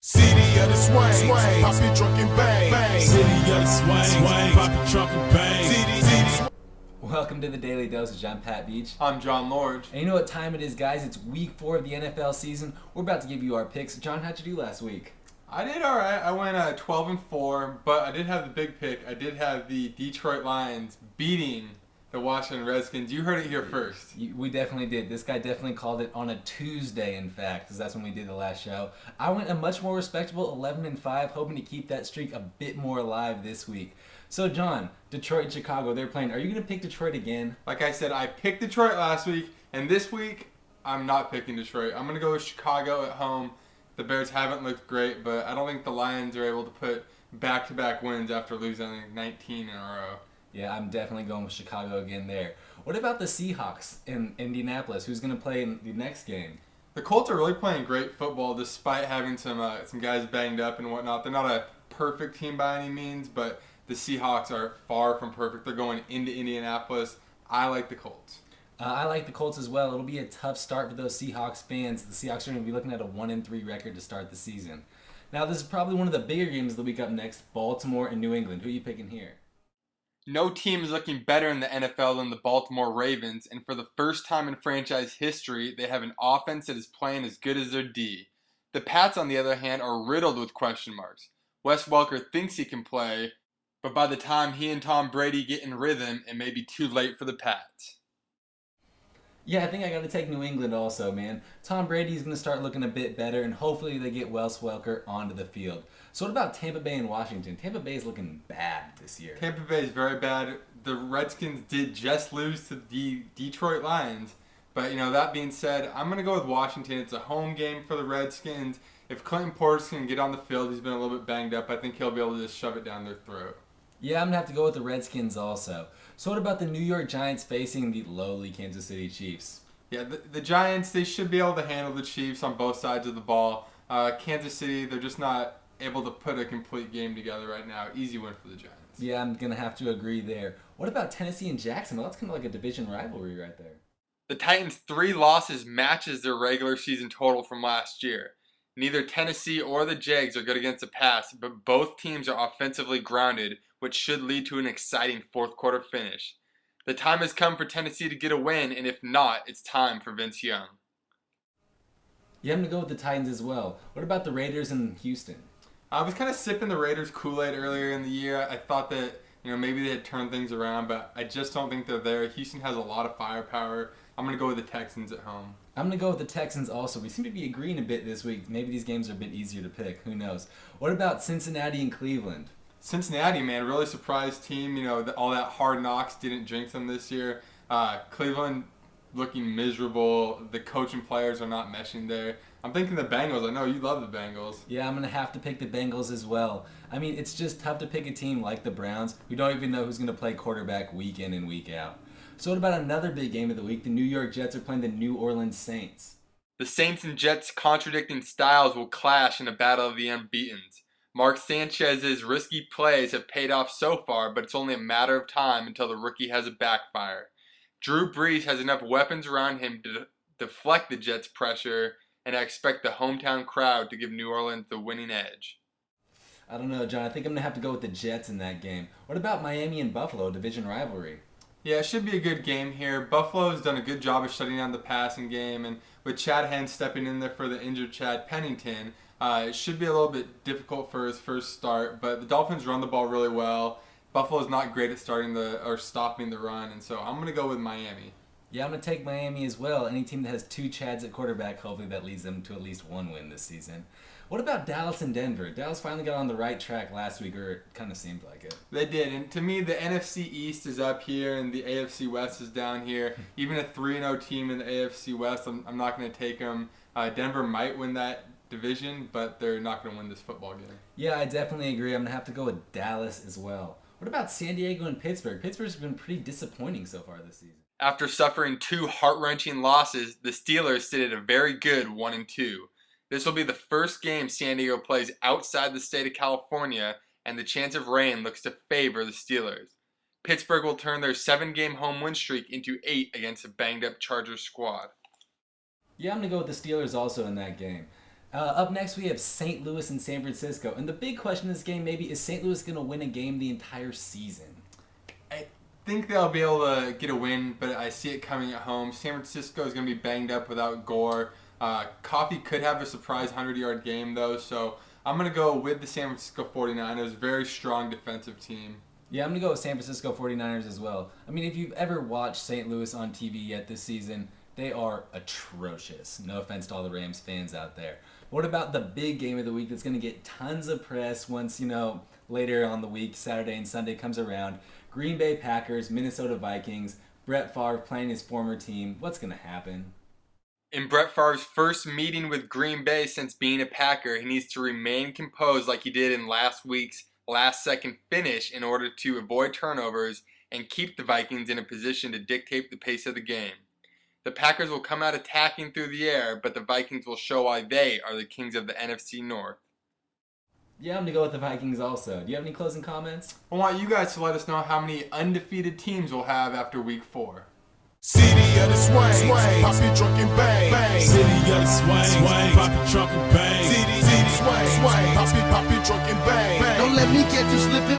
City of the swing, pop it, drunk and bang. City of the swing, pop it, drunk and bang. City. Welcome to the Daily Dosage. I'm Pat Beach. I'm John Lorge. And you know what time it is, guys? It's week 4 of the NFL season. We're about to give you our picks. John, how'd you do last week? I did all right. I went 12-4, but I did have the big pick. I did have the Detroit Lions beating the Washington Redskins. You heard it here first. We definitely did. This guy definitely called it on a Tuesday, in fact, because that's when we did the last show. I went a much more respectable 11-5, hoping to keep that streak a bit more alive this week. So, John, Detroit and Chicago, they're playing. Are you going to pick Detroit again? Like I said, I picked Detroit last week, and this week, I'm not picking Detroit. I'm going to go with Chicago at home. The Bears haven't looked great, but I don't think the Lions are able to put back-to-back wins after losing 19 in a row. Yeah, I'm definitely going with Chicago again there. What about the Seahawks in Indianapolis? Who's going to play in the next game? The Colts are really playing great football despite having some guys banged up and whatnot. They're not a perfect team by any means, but the Seahawks are far from perfect. They're going into Indianapolis. I like the Colts. I like the Colts as well. It'll be a tough start for those Seahawks fans. The Seahawks are going to be looking at a 1-3 record to start the season. Now, this is probably one of the bigger games of the week up next, Baltimore and New England. Who are you picking here? No team is looking better in the NFL than the Baltimore Ravens, and for the first time in franchise history, they have an offense that is playing as good as their D. The Pats, on the other hand, are riddled with question marks. Wes Welker thinks he can play, but by the time he and Tom Brady get in rhythm, it may be too late for the Pats. Yeah, I think I got to take New England also, man. Tom Brady's going to start looking a bit better, and hopefully they get Wes Welker onto the field. So what about Tampa Bay and Washington? Tampa Bay is looking bad this year. Tampa Bay is very bad. The Redskins did just lose to the Detroit Lions. But, that being said, I'm going to go with Washington. It's a home game for the Redskins. If Clinton Portis can get on the field, he's been a little bit banged up. I think he'll be able to just shove it down their throat. Yeah, I'm going to have to go with the Redskins also. So what about the New York Giants facing the lowly Kansas City Chiefs? Yeah, the Giants, they should be able to handle the Chiefs on both sides of the ball. Kansas City, they're just not able to put a complete game together right now. Easy win for the Giants. Yeah, I'm going to have to agree there. What about Tennessee and Jacksonville? That's kind of like a division rivalry right there. The Titans' 3 losses matches their regular season total from last year. Neither Tennessee or the Jags are good against the pass, but both teams are offensively grounded, which should lead to an exciting fourth quarter finish. The time has come for Tennessee to get a win, and if not, it's time for Vince Young. Yeah, I'm going to go with the Titans as well. What about the Raiders and Houston? I was kind of sipping the Raiders Kool-Aid earlier in the year. I thought that maybe they had turned things around, but I just don't think they're there. Houston has a lot of firepower. I'm going to go with the Texans at home. I'm going to go with the Texans also. We seem to be agreeing a bit this week. Maybe these games are a bit easier to pick. Who knows? What about Cincinnati and Cleveland? Cincinnati, man, really surprised team. All that hard knocks didn't jinx them this year. Cleveland looking miserable. The coach and players are not meshing there. I'm thinking the Bengals. I know you love the Bengals. Yeah, I'm going to have to pick the Bengals as well. I mean, it's just tough to pick a team like the Browns who don't even know who's going to play quarterback week in and week out. So what about another big game of the week? The New York Jets are playing the New Orleans Saints. The Saints and Jets' contradicting styles will clash in a battle of the unbeatens. Mark Sanchez's risky plays have paid off so far, but it's only a matter of time until the rookie has a backfire. Drew Brees has enough weapons around him to deflect the Jets' pressure, and I expect the hometown crowd to give New Orleans the winning edge. I don't know, John. I think I'm going to have to go with the Jets in that game. What about Miami and Buffalo, division rivalry? Yeah, it should be a good game here. Buffalo's done a good job of shutting down the passing game, and with Chad Henne stepping in there for the injured Chad Pennington, it should be a little bit difficult for his first start, but the Dolphins run the ball really well. Buffalo's not great at stopping the run, and so I'm going to go with Miami. Yeah, I'm going to take Miami as well. Any team that has 2 Chads at quarterback, hopefully that leads them to at least 1 win this season. What about Dallas and Denver? Dallas finally got on the right track last week, or it kind of seemed like it. They did, and to me, the NFC East is up here, and the AFC West is down here. Even a 3-0 team in the AFC West, I'm not going to take them. Denver might win that division, but they're not going to win this football game. Yeah, I definitely agree. I'm going to have to go with Dallas as well. What about San Diego and Pittsburgh? Pittsburgh's been pretty disappointing so far this season. After suffering 2 heart-wrenching losses, the Steelers sit at a very good 1-2. This will be the first game San Diego plays outside the state of California, and the chance of rain looks to favor the Steelers. Pittsburgh will turn their 7-game home win streak into 8 against a banged-up Chargers squad. Yeah, I'm going to go with the Steelers also in that game. Up next, we have St. Louis and San Francisco. And the big question in this game maybe is St. Louis going to win a game the entire season? I think they'll be able to get a win, but I see it coming at home. San Francisco is going to be banged up without Gore. Coffey could have a surprise 100-yard game, though, so I'm going to go with the San Francisco 49ers. Very strong defensive team. Yeah, I'm going to go with San Francisco 49ers as well. I mean, if you've ever watched St. Louis on TV yet this season, they are atrocious. No offense to all the Rams fans out there. What about the big game of the week that's going to get tons of press once, later on the week, Saturday and Sunday comes around? Green Bay Packers, Minnesota Vikings, Brett Favre playing his former team. What's going to happen? In Brett Favre's first meeting with Green Bay since being a Packer, he needs to remain composed like he did in last week's last-second finish in order to avoid turnovers and keep the Vikings in a position to dictate the pace of the game. The Packers will come out attacking through the air, but the Vikings will show why they are the kings of the NFC North. Yeah, I'm going to go with the Vikings also. Do you have any closing comments? I want you guys to let us know how many undefeated teams we'll have after week 4. City of the swing, pop it, drunk and bang. City of the swing, pop it, drunk and